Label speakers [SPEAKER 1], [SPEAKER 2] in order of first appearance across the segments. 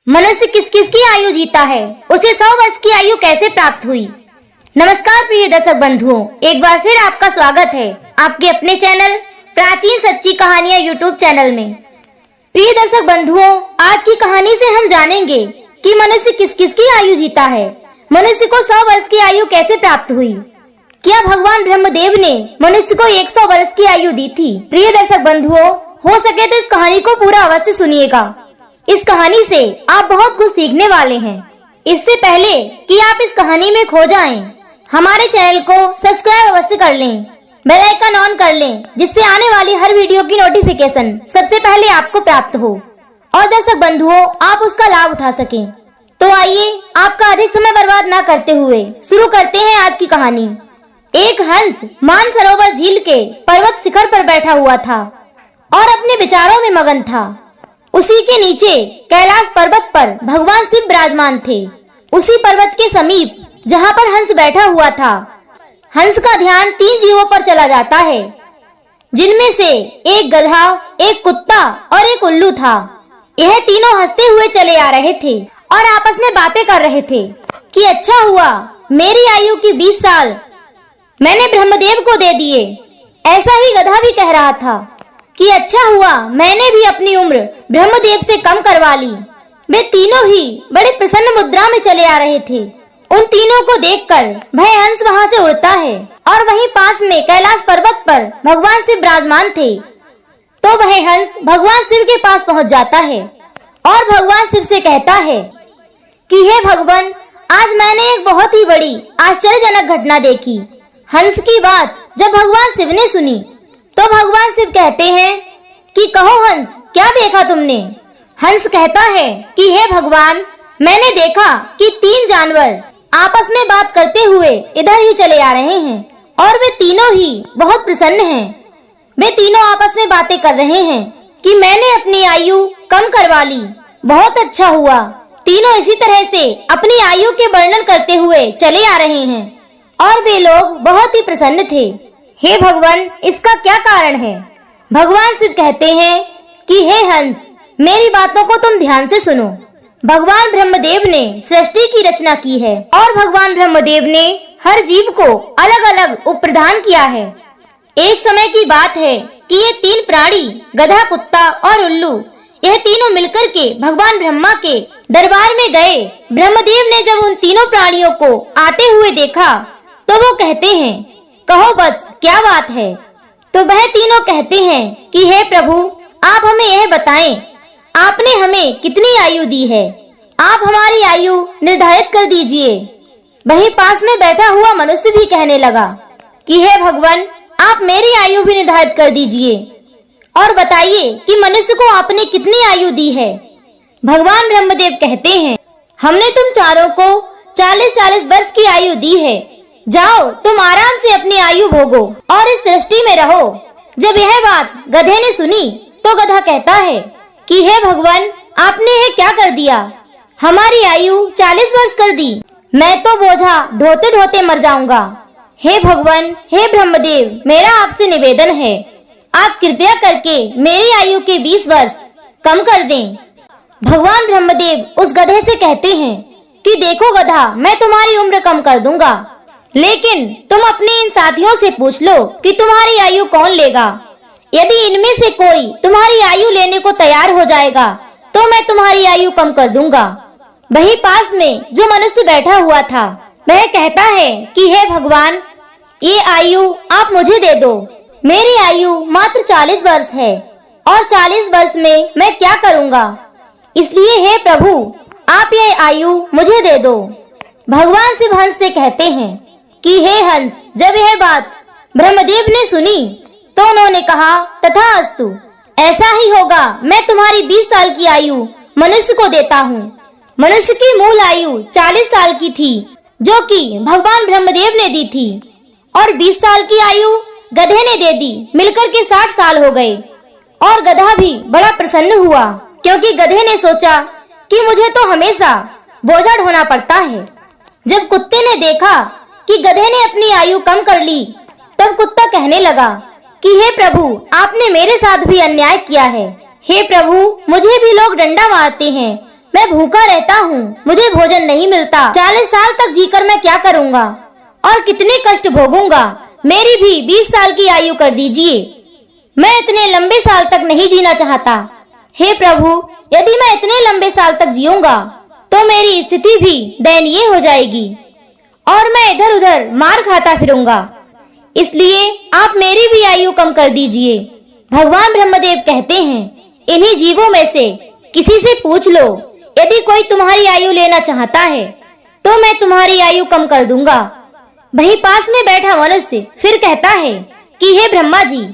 [SPEAKER 1] मनुष्य किस किस की आयु जीता है, उसे 100 वर्ष की आयु कैसे प्राप्त हुई। नमस्कार प्रिय दर्शक बंधुओं, एक बार फिर आपका स्वागत है आपके अपने चैनल प्राचीन सच्ची कहानियां यूट्यूब चैनल में। प्रिय दर्शक बंधुओं, आज की कहानी से हम जानेंगे कि मनुष्य किस किस की आयु जीता है, मनुष्य को 100 वर्ष की आयु कैसे प्राप्त हुई। क्या भगवान ब्रह्मदेव ने मनुष्य को 100 वर्ष की आयु दी थी। प्रिय दर्शक बंधुओं, हो सके तो इस कहानी को पूरा अवश्य सुनिएगा। इस कहानी से आप बहुत कुछ सीखने वाले हैं। इससे पहले कि आप इस कहानी में खो जाएं, हमारे चैनल को सब्सक्राइब अवश्य कर लें, बेल आइकन ऑन कर लें, जिससे आने वाली हर वीडियो की नोटिफिकेशन सबसे पहले आपको प्राप्त हो और दर्शक बंधुओं आप उसका लाभ उठा सकें। तो आइए आपका अधिक समय बर्बाद न करते हुए शुरू करते हैं आज की कहानी। एक हंस मानसरोवर झील के पर्वत शिखर पर बैठा हुआ था और अपने विचारों में मगन था। उसी के नीचे कैलाश पर्वत पर भगवान शिव विराजमान थे। उसी पर्वत के समीप जहाँ पर हंस बैठा हुआ था, हंस का ध्यान 3 जीवों पर चला जाता है, जिनमें से एक गधा, एक कुत्ता और एक उल्लू था। यह तीनों हंसते हुए चले आ रहे थे और आपस में बातें कर रहे थे कि अच्छा हुआ मेरी आयु की 20 साल मैंने ब्रह्मदेव को दे दिए। ऐसा ही गधा भी कह रहा था कि अच्छा हुआ मैंने भी अपनी उम्र ब्रह्मदेव से कम करवा ली। वे तीनों ही बड़े प्रसन्न मुद्रा में चले आ रहे थे। उन तीनों को देखकर वह हंस वहां से उड़ता है और वहीं पास में कैलाश पर्वत पर भगवान शिव विराजमान थे। तो वह हंस भगवान शिव के पास पहुंच जाता है और भगवान शिव से कहता है कि हे भगवान, आज मैंने एक बहुत ही बड़ी आश्चर्यजनक घटना देखी। हंस की बात जब भगवान शिव ने सुनी तो भगवान शिव कहते हैं कि कहो हंस, क्या देखा तुमने। हंस कहता है कि हे भगवान, मैंने देखा कि 3 जानवर आपस में बात करते हुए इधर ही चले आ रहे हैं और वे तीनों ही बहुत प्रसन्न हैं। वे तीनों आपस में बातें कर रहे हैं कि मैंने अपनी आयु कम करवा ली, बहुत अच्छा हुआ। तीनों इसी तरह से अपनी आयु के वर्णन करते हुए चले आ रहे हैं और वे लोग बहुत ही प्रसन्न थे। हे भगवान, इसका क्या कारण है। भगवान शिव कहते हैं कि हे हंस, मेरी बातों को तुम ध्यान से सुनो। भगवान ब्रह्मदेव ने सृष्टि की रचना की है और भगवान ब्रह्मदेव ने हर जीव को अलग अलग उपप्रदान किया है। एक समय की बात है कि ये 3 प्राणी, गधा, कुत्ता और उल्लू, यह तीनों मिलकर के भगवान ब्रह्मा के दरबार में गए। ब्रह्मदेव ने जब उन तीनों प्राणियों को आते हुए देखा तो वो कहते हैं, कहो वत्स, क्या बात है। तो वह तीनों कहते हैं कि हे प्रभु, आप हमें यह बताएं, आपने हमें कितनी आयु दी है, आप हमारी आयु निर्धारित कर दीजिए। वहीं पास में बैठा हुआ मनुष्य भी कहने लगा कि हे भगवान, आप मेरी आयु भी निर्धारित कर दीजिए और बताइए कि मनुष्य को आपने कितनी आयु दी है। भगवान ब्रह्मदेव कहते हैं, हमने तुम चारों को 40-40 वर्ष की आयु दी है। जाओ, तुम आराम से अपनी आयु भोगो और इस सृष्टि में रहो। जब यह बात गधे ने सुनी तो गधा कहता है कि हे भगवान, आपने यह क्या कर दिया, हमारी आयु 40 वर्ष कर दी। मैं तो बोझा ढोते ढोते मर जाऊंगा। हे भगवान, हे ब्रह्मदेव, मेरा आपसे निवेदन है, आप कृपया करके मेरी आयु के 20 वर्ष कम कर दें। भगवान ब्रह्मदेव उस गधे से कहते हैं कि देखो गधा, मैं तुम्हारी उम्र कम कर दूंगा, लेकिन तुम अपने इन साथियों से पूछ लो कि तुम्हारी आयु कौन लेगा। यदि इनमें से कोई तुम्हारी आयु लेने को तैयार हो जाएगा तो मैं तुम्हारी आयु कम कर दूंगा। वहीं पास में जो मनुष्य बैठा हुआ था वह कहता है कि हे भगवान, ये आयु आप मुझे दे दो। मेरी आयु मात्र 40 वर्ष है और 40 वर्ष में मैं क्या करूँगा, इसलिए हे प्रभु, आप ये आयु मुझे दे दो। भगवान शिव हंस से कहते हैं कि हे हंस, जब यह बात ब्रह्मदेव ने सुनी तो उन्होंने कहा, तथास्तु, ऐसा ही होगा। मैं तुम्हारी 20 साल की आयु मनुष्य को देता हूँ। मनुष्य की मूल आयु 40 साल की थी, जो कि भगवान ब्रह्मदेव ने दी थी, और 20 साल की आयु गधे ने दे दी। मिलकर के 60 साल हो गए और गधा भी बड़ा प्रसन्न हुआ, क्योंकि गधे ने सोचा कि मुझे तो हमेशा बोझा ढोना पड़ता है। जब कुत्ते ने देखा कि गधे ने अपनी आयु कम कर ली, तब कुत्ता कहने लगा कि हे प्रभु, आपने मेरे साथ भी अन्याय किया है। हे प्रभु, मुझे भी लोग डंडा मारते हैं, मैं भूखा रहता हूँ, मुझे भोजन नहीं मिलता। 40 साल तक जीकर मैं क्या करूँगा और कितने कष्ट भोगूंगा। मेरी भी 20 साल की आयु कर दीजिए। मैं इतने लंबे साल तक नहीं जीना चाहता। हे प्रभु, यदि मैं इतने लंबे साल तक जीऊंगा तो मेरी स्थिति भी दयनीय हो जाएगी और मैं इधर उधर मार खाता फिरूंगा। इसलिए आप मेरी भी आयु कम कर दीजिए। भगवान ब्रह्मदेव कहते हैं, इन्हीं जीवों में से किसी से पूछ लो, यदि कोई तुम्हारी आयु लेना चाहता है तो मैं तुम्हारी आयु कम कर दूंगा। वहीं पास में बैठा मनुष्य फिर कहता है कि हे ब्रह्मा जी,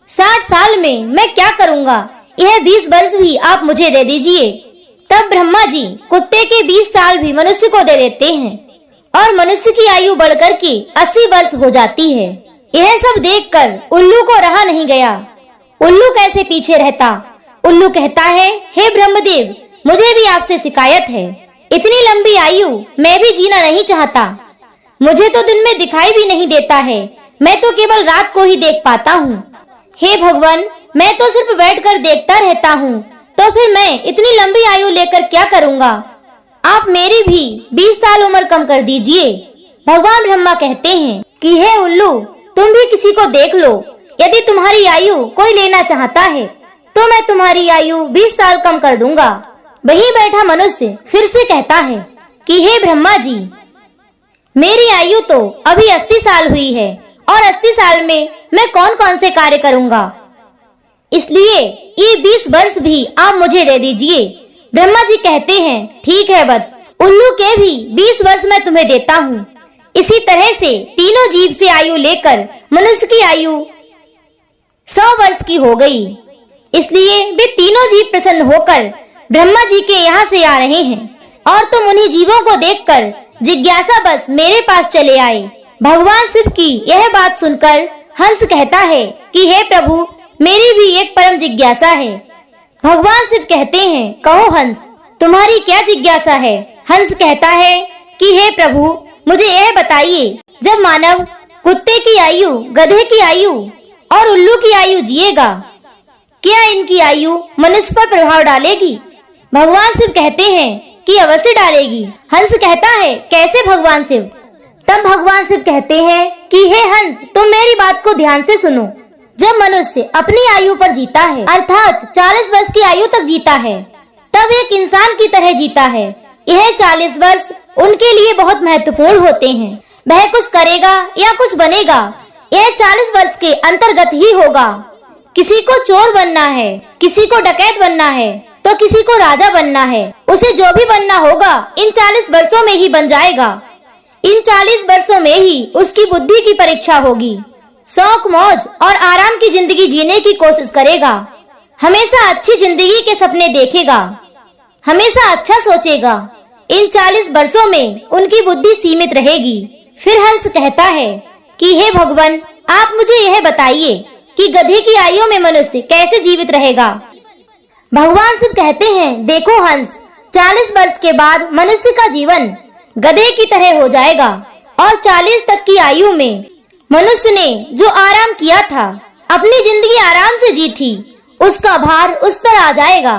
[SPEAKER 1] 60 साल में मैं क्या करूंगा, यह 20 वर्ष भी आप मुझे दे दीजिए। तब ब्रह्मा जी कुत्ते के 20 साल भी मनुष्य को दे देते हैं और मनुष्य की आयु बढ़कर के 80 वर्ष हो जाती है। यह सब देखकर उल्लू को रहा नहीं गया। उल्लू कैसे पीछे रहता। उल्लू कहता है, हे ब्रह्मदेव, मुझे भी आपसे शिकायत है। इतनी लंबी आयु मैं भी जीना नहीं चाहता। मुझे तो दिन में दिखाई भी नहीं देता है, मैं तो केवल रात को ही देख पाता हूँ। हे भगवान, मैं तो सिर्फ बैठकर देखता रहता हूँ, तो फिर मैं इतनी लंबी आयु लेकर क्या करूँगा। आप मेरी भी 20 साल उम्र कम कर दीजिए। भगवान ब्रह्मा कहते हैं कि हे उल्लू, तुम भी किसी को देख लो। यदि तुम्हारी आयु कोई लेना चाहता है तो मैं तुम्हारी आयु 20 साल कम कर दूंगा। वहीं बैठा मनुष्य फिर से कहता है कि हे ब्रह्मा जी, मेरी आयु तो अभी 80 साल हुई है और 80 साल में मैं कौन कौन से कार्य करूंगा, इसलिए ये 20 वर्ष भी आप मुझे दे दीजिए। ब्रह्मा जी कहते हैं, ठीक है वत्स, उल्लू के भी 20 वर्ष मैं तुम्हें देता हूँ। इसी तरह से तीनों जीव से आयु लेकर मनुष्य की आयु 100 वर्ष की हो गई। इसलिए वे तीनों जीव प्रसन्न होकर ब्रह्मा जी के यहाँ से आ रहे हैं और तुम उन्हीं जीवों को देखकर जिज्ञासा बस मेरे पास चले आए। भगवान शिव की यह बात सुनकर हंस कहता है कि हे प्रभु, मेरी भी एक परम जिज्ञासा है। भगवान शिव कहते हैं, कहो हंस, तुम्हारी क्या जिज्ञासा है। हंस कहता है कि हे प्रभु, मुझे यह बताइए, जब मानव कुत्ते की आयु, गधे की आयु और उल्लू की आयु जिएगा, क्या इनकी आयु मनुष्य पर प्रभाव डालेगी। भगवान शिव कहते हैं कि अवश्य डालेगी। हंस कहता है, कैसे भगवान शिव। तब भगवान शिव कहते हैं कि हे हंस, तुम मेरी बात को ध्यान से सुनो। जब मनुष्य अपनी आयु पर जीता है, अर्थात 40 वर्ष की आयु तक जीता है, तब एक इंसान की तरह जीता है। यह 40 वर्ष उनके लिए बहुत महत्वपूर्ण होते हैं। वह कुछ करेगा या कुछ बनेगा, यह 40 वर्ष के अंतर्गत ही होगा। किसी को चोर बनना है, किसी को डकैत बनना है, तो किसी को राजा बनना है। उसे जो भी बनना होगा इन 40 वर्षों में ही बन जाएगा। इन 40 वर्षों में ही उसकी बुद्धि की परीक्षा होगी। शौक, मौज और आराम की जिंदगी जीने की कोशिश करेगा। हमेशा अच्छी जिंदगी के सपने देखेगा, हमेशा अच्छा सोचेगा। इन 40 वर्षों में उनकी बुद्धि सीमित रहेगी। फिर हंस कहता है कि हे भगवान, आप मुझे यह बताइए कि गधे की आयु में मनुष्य कैसे जीवित रहेगा। भगवान शिव कहते हैं, देखो हंस, 40 वर्ष के बाद मनुष्य का जीवन गधे की तरह हो जाएगा और 40 तक की आयु में मनुष्य ने जो आराम किया था, अपनी जिंदगी आराम से जी थी, उसका भार उस पर आ जाएगा।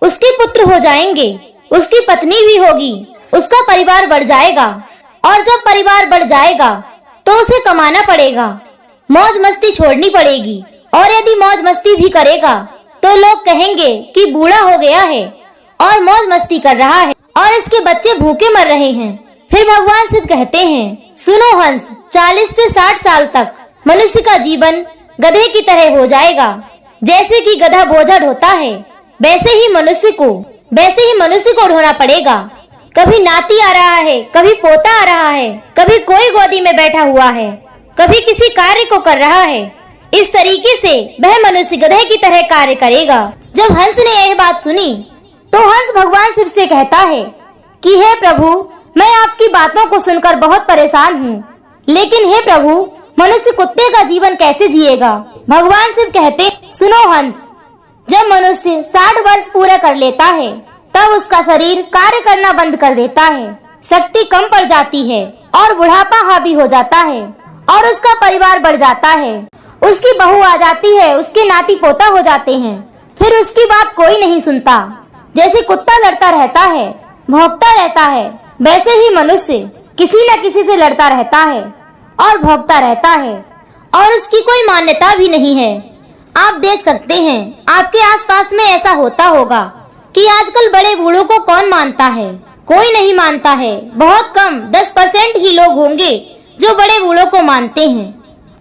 [SPEAKER 1] उसके पुत्र हो जाएंगे, उसकी पत्नी भी होगी, उसका परिवार बढ़ जाएगा और जब परिवार बढ़ जाएगा तो उसे कमाना पड़ेगा, मौज मस्ती छोड़नी पड़ेगी। और यदि मौज मस्ती भी करेगा तो लोग कहेंगे कि बूढ़ा हो गया है और मौज मस्ती कर रहा है और इसके बच्चे भूखे मर रहे हैं। फिर भगवान शिव कहते हैं, सुनो हंस, 40 से 60 साल तक मनुष्य का जीवन गधे की तरह हो जाएगा। जैसे कि गधा बोझा ढोता है, वैसे ही मनुष्य को ढोना पड़ेगा। कभी नाती आ रहा है, कभी पोता आ रहा है, कभी कोई गोदी में बैठा हुआ है, कभी किसी कार्य को कर रहा है। इस तरीके से वह मनुष्य गधे की तरह कार्य करेगा। जब हंस ने यह बात सुनी तो हंस भगवान शिव से कहता है कि हे प्रभु, मैं आपकी बातों को सुनकर बहुत परेशान हूँ, लेकिन हे प्रभु, मनुष्य कुत्ते का जीवन कैसे जिएगा। भगवान शिव कहते, सुनो हंस, जब मनुष्य 60 वर्ष पूरा कर लेता है तब उसका शरीर कार्य करना बंद कर देता है, शक्ति कम पड़ जाती है और बुढ़ापा हावी हो जाता है और उसका परिवार बढ़ जाता है। उसकी बहू आ जाती है, उसके नाती पोता हो जाते हैं, फिर उसकी बात कोई नहीं सुनता। जैसे कुत्ता लड़ता रहता है, भौंकता रहता है, वैसे ही मनुष्य किसी न किसी से लड़ता रहता है और भौंकता रहता है और उसकी कोई मान्यता भी नहीं है। आप देख सकते हैं आपके आसपास में ऐसा होता होगा कि आजकल बड़े बूढ़ों को कौन मानता है? कोई नहीं मानता है। बहुत कम 10% ही लोग होंगे जो बड़े बूढ़ों को मानते हैं।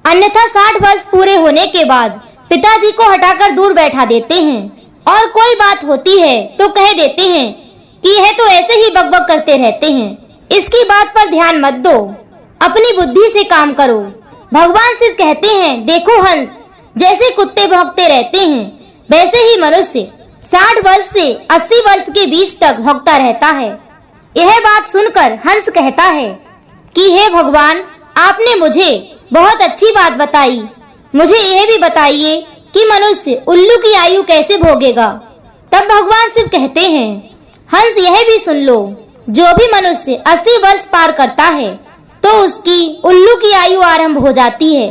[SPEAKER 1] अन्यथा 60 वर्ष पूरे होने के बाद पिताजी को हटाकर दूर बैठा देते हैं और कोई बात होती है तो कह देते हैं कि यह तो ऐसे ही बकबक करते रहते हैं, इसकी बात पर ध्यान मत दो, अपनी बुद्धि से काम करो। भगवान शिव कहते हैं, देखो हंस, जैसे कुत्ते भौंकते रहते हैं वैसे ही मनुष्य 60 वर्ष से 80 वर्ष के बीच तक भौंकता रहता है। यह बात सुनकर हंस कहता है कि हे भगवान, आपने मुझे बहुत अच्छी बात बताई। मुझे यह भी बताइए कि मनुष्य उल्लू की आयु कैसे भोगेगा। तब भगवान शिव कहते हैं, हंस यह भी सुन लो, जो भी मनुष्य 80 वर्ष पार करता है तो उसकी उल्लू की आयु आरंभ हो जाती है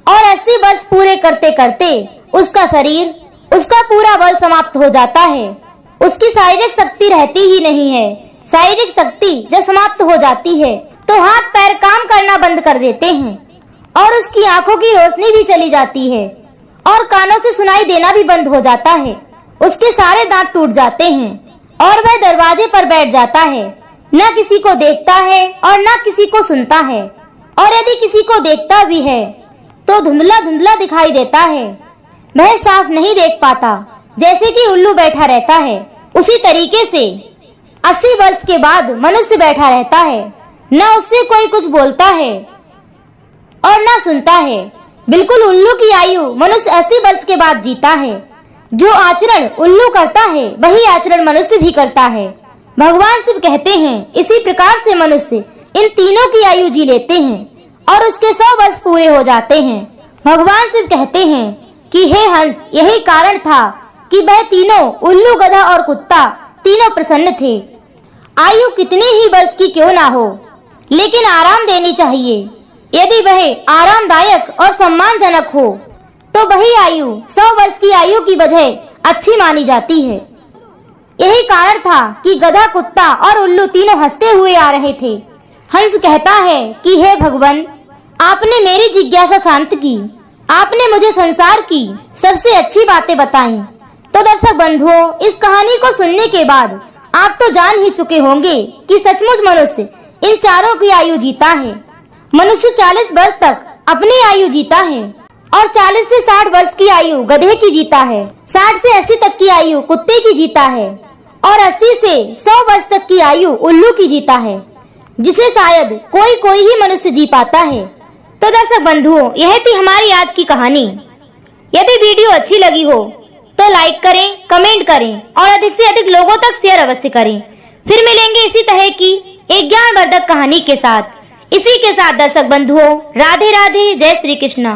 [SPEAKER 1] और 80 वर्ष पूरे करते करते उसका शरीर, उसका पूरा बल समाप्त हो जाता है। उसकी शारीरिक शक्ति रहती ही नहीं है। शारीरिक शक्ति जब समाप्त हो जाती है तो हाथ पैर काम करना बंद कर देते हैं और उसकी आंखों की रोशनी भी चली जाती है और कानों से सुनाई देना भी बंद हो जाता है। उसके सारे दांत टूट जाते हैं और वह दरवाजे पर बैठ जाता है। न किसी को देखता है और न किसी को सुनता है, और यदि किसी को देखता भी है तो धुंधला धुंधला दिखाई देता है। वह साफ नहीं देख पाता, जैसे कि उल्लू बैठा रहता है। उसी तरीके से 80 वर्ष के बाद मनुष्य बैठा रहता है, न उससे कोई कुछ बोलता है और न सुनता है। बिल्कुल उल्लू की आयु मनुष्य 80 वर्ष के बाद जीता है। जो आचरण उल्लू करता है वही आचरण मनुष्य भी करता है। भगवान शिव कहते हैं, इसी प्रकार से मनुष्य इन तीनों की आयु जी लेते हैं और उसके 100 वर्ष पूरे हो जाते हैं। भगवान शिव कहते हैं कि हे हंस, यही कारण था कि वह तीनों, उल्लू, गधा और कुत्ता, तीनों प्रसन्न थे। आयु कितनी ही वर्ष की क्यों ना हो, लेकिन आराम देनी चाहिए। यदि वह आरामदायक और सम्मानजनक हो तो वही आयु 100 वर्ष की आयु की बजाय अच्छी मानी जाती है। यही कारण था कि गधा, कुत्ता और उल्लू तीनों हंसते हुए आ रहे थे। हंस कहता है कि हे भगवान, आपने मेरी जिज्ञासा शांत की, आपने मुझे संसार की सबसे अच्छी बातें बताई। तो दर्शक बंधुओं, इस कहानी को सुनने के बाद आप तो जान ही चुके होंगे कि सचमुच मनुष्य इन चारों की आयु जीता है। मनुष्य 40 वर्ष तक अपनी आयु जीता है और 40 से 60 वर्ष की आयु गधे की जीता है, 60 से 80 तक की आयु कुत्ते की जीता है और 80 से 100 वर्ष तक की आयु उल्लू की जीता है, जिसे शायद कोई ही मनुष्य जी पाता है। तो दर्शक बंधुओं, यह थी हमारी आज की कहानी। यदि वीडियो अच्छी लगी हो तो लाइक करें, कमेंट करें और अधिक से अधिक लोगों तक शेयर अवश्य करें। फिर मिलेंगे इसी तरह की एक ज्ञानवर्धक कहानी के साथ। इसी के साथ दर्शक बंधुओं, राधे राधे, जय श्री कृष्णा।